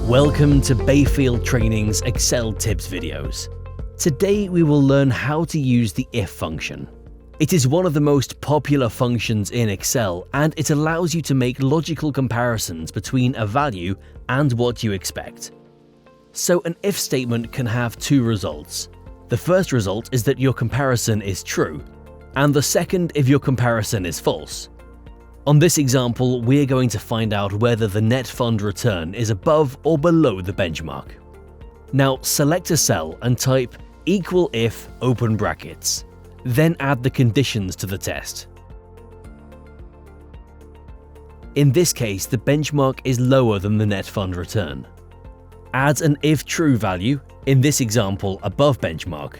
Welcome to Bayfield Training's Excel Tips videos. Today we will learn how to use the if function. It is one of the most popular functions in Excel, and it allows you to make logical comparisons between a value and what you expect. So an if statement can have two results. The first result is that your comparison is true, and the second if your comparison is false. On this example, we're going to find out whether the net fund return is above or below the benchmark. Now select a cell and type equal if open brackets. Then add the conditions to the test. In this case, the benchmark is lower than the net fund return. Add an if true value, in this example above benchmark.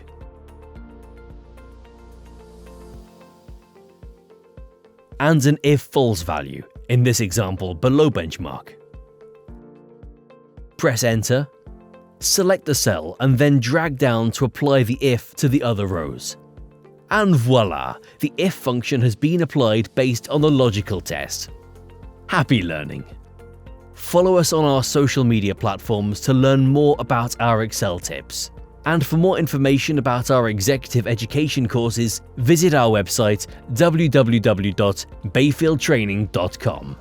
And an if false value, in this example below benchmark. Press enter, select the cell and then drag down to apply the if to the other rows. And voila, the if function has been applied based on the logical test. Happy learning! Follow us on our social media platforms to learn more about our Excel tips. And for more information about our executive education courses, visit our website www.bayfieldtraining.com.